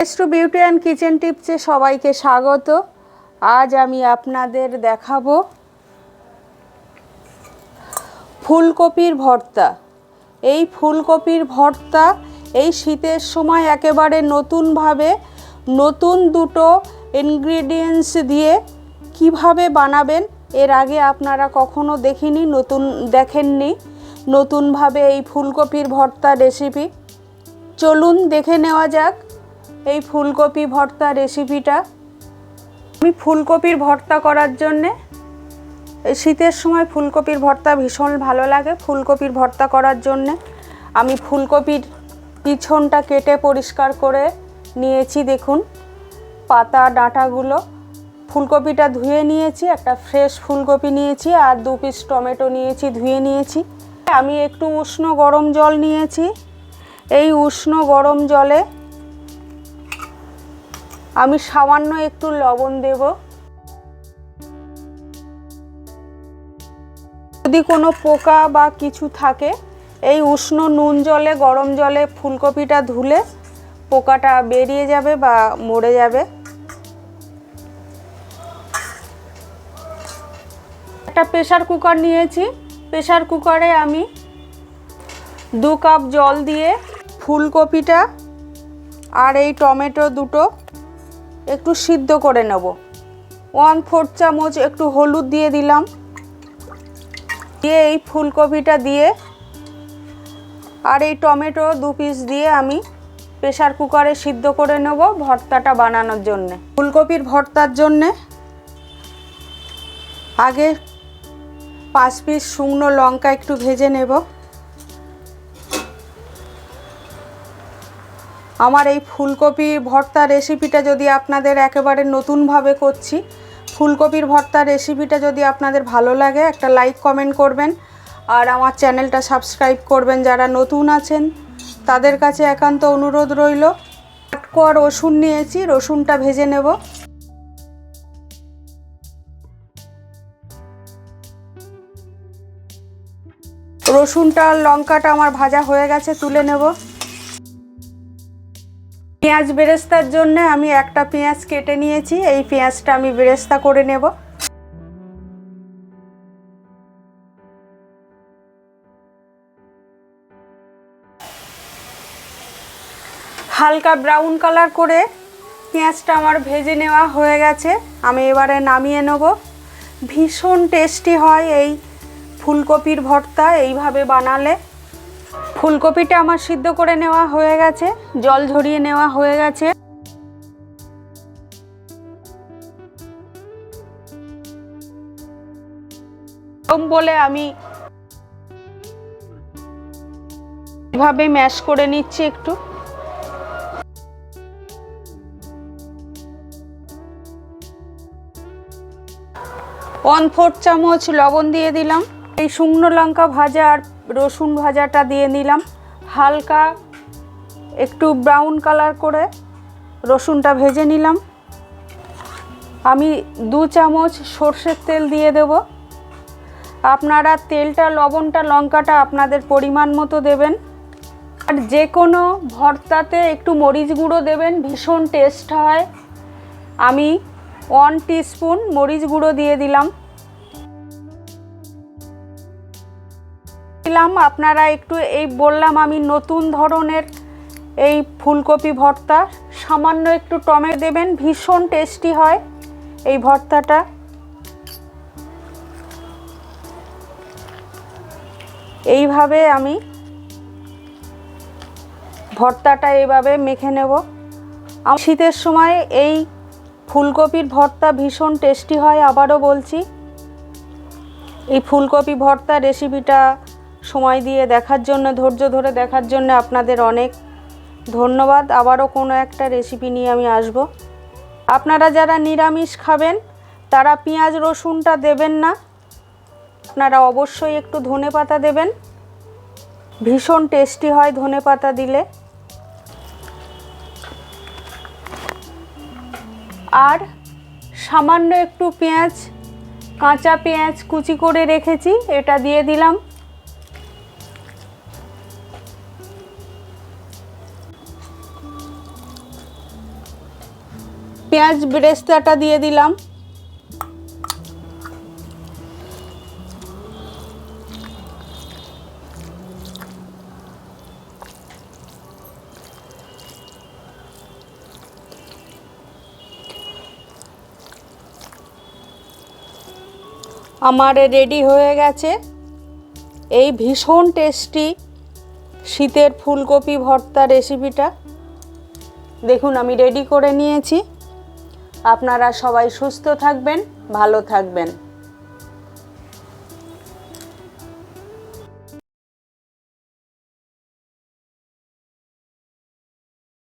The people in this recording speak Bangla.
টু বিউটি অ্যান্ড কিচেন টিপসে সবাইকে স্বাগত। আজ আমি আপনাদের দেখাবো ফুলকপির ভর্তা। এই ফুলকপির ভর্তা এই শীতের সময় একেবারে নতুনভাবে নতুন দুটো ইনগ্রিডিয়েন্টস দিয়ে কিভাবে বানাবেন, এর আগে আপনারা কখনো দেখেননি নতুনভাবে এই ফুলকপির ভর্তা রেসিপি। চলুন দেখে নেওয়া যাক এই ফুলকপি ভর্তা রেসিপিটা। আমি ফুলকপির ভর্তা করার জন্যে, এই শীতের সময় ফুলকপির ভর্তা ভীষণ ভালো লাগে। ফুলকপির ভর্তা করার জন্যে আমি ফুলকপির পিছনটা কেটে পরিষ্কার করে নিয়েছি। দেখুন পাতা ডাঁটাগুলো। ফুলকপিটা ধুয়ে নিয়েছি, একটা ফ্রেশ ফুলকপি নিয়েছি আর 2 পিস টমেটো নিয়েছি, ধুয়ে নিয়েছি। আমি একটু উষ্ণ গরম জল নিয়েছি। এই উষ্ণ গরম জলে আমি সামান্য একটু লবণ দেব। যদি কোনো পোকা বা কিছু থাকে, এই উষ্ণ নুন জলে গরম জলে ফুলকপিটা ধুলে পোকাটা বেরিয়ে যাবে বা মরে যাবে। একটা প্রেসার কুকার নিয়েছি। প্রেসার কুকারে আমি 2 কাপ জল দিয়ে ফুলকপিটা আর এই টমেটো দুটো একটু সিদ্ধ করে নেব। 1/4 চামচ একটু হলুদ দিয়ে দিলাম। দিয়ে এই ফুলকপিটা দিয়ে আর এই টমেটো 2 পিস দিয়ে আমি প্রেসার কুকারে সিদ্ধ করে নেব ভর্তাটা বানানোর জন্যে। ফুলকপির ভর্তার জন্যে আগে 5 পিস শুকনো লঙ্কা একটু ভেজে নেব। আমার এই ফুলকপি ভর্তা রেসিপিটা যদি আপনাদের একেবারে নতুনভাবে করছি, ফুলকপির ভর্তা রেসিপিটা যদি আপনাদের ভালো লাগে একটা লাইক কমেন্ট করবেন আর আমার চ্যানেলটা সাবস্ক্রাইব করবেন। যারা নতুন আছেন তাদের কাছে একান্ত অনুরোধ রইল। 8 কোয়া রসুন নিয়েছি, রসুনটা ভেজে নেব। রসুনটা আর লঙ্কাটা আমার ভাজা হয়ে গেছে, তুলে নেব। পেঁয়াজ বেরেস্তার জন্য আমি একটা পেঁয়াজ কেটে নিয়েছি। এই পেঁয়াজটা আমি বেরেস্তা করে নেব। হালকা ব্রাউন কালার করে পেঁয়াজটা আমার ভেজে নেওয়া হয়ে গেছে। আমি এবারে নামিয়ে নেব। ভীষণ টেস্টি হয় এই ফুলকপির ভর্তা এইভাবে বানালে। ফুলকপিটা আমার সিদ্ধ করে নেওয়া হয়ে গেছে, জল ঝরিয়ে নেওয়া হয়ে গেছে। বলে আমি এভাবে ম্যাশ করে নিচ্ছি একটু। ওয়ান 4 চামচ লবণ দিয়ে দিলাম। এই শুকনো লঙ্কা ভাজা আর রসুন ভাজাটা দিয়ে নিলাম। হালকা একটু ব্রাউন কালার করে রসুনটা ভেজে নিলাম। আমি 2 চামচ সর্ষের তেল দিয়ে দেব। আপনারা তেলটা, লবণটা, লঙ্কাটা আপনাদের পরিমাণ মতো দেবেন। আর যে কোনো ভর্তাতে একটু মরিচ গুঁড়ো দেবেন, ভীষণ টেস্ট হয়। আমি 1 টিস্পুন মরিচ গুঁড়ো দিয়ে দিলাম। আপনারা একটু, এই বললাম আমি নতুন ধরনের এই ফুলকপি ভর্তা, সামান্য একটু টমেটো দেবেন, ভীষণ টেস্টি হয় এই ভর্তাটা। এইভাবে আমি ভর্তাটা এইভাবে মেখে নেব। শীতের সময় এই ফুলকপির ভর্তা ভীষণ টেস্টি হয়। আবারও বলছি, এই ফুলকপি ভর্তা রেসিপিটা সময় দিয়ে দেখার জন্য, ধৈর্য ধরে দেখার জন্য আপনাদের অনেক ধন্যবাদ। আবারও কোনো একটা রেসিপি নিয়ে আমি আসব। আপনারা যারা নিরামিষ খাবেন তারা পেঁয়াজ রসুনটা দেবেন না, আপনারা অবশ্যই একটু ধনেপাতা দেবেন, ভীষণ টেস্টি হয় ধনেপাতা দিলে। আর সামান্য একটু পেঁয়াজ, কাঁচা পেঁয়াজ কুচি করে রেখেছি, এটা দিয়ে দিলাম। পেঁয়াজ বেরেস্তাটা দিয়ে দিলাম। আমার রেডি হয়ে গেছে এই ভীষণ টেস্টি শীতের ফুলকপি ভর্তা রেসিপিটা। দেখুন আমি রেডি করে নিয়েছি। আপনারা সবাই সুস্থ থাকবেন, ভালো থাকবেন।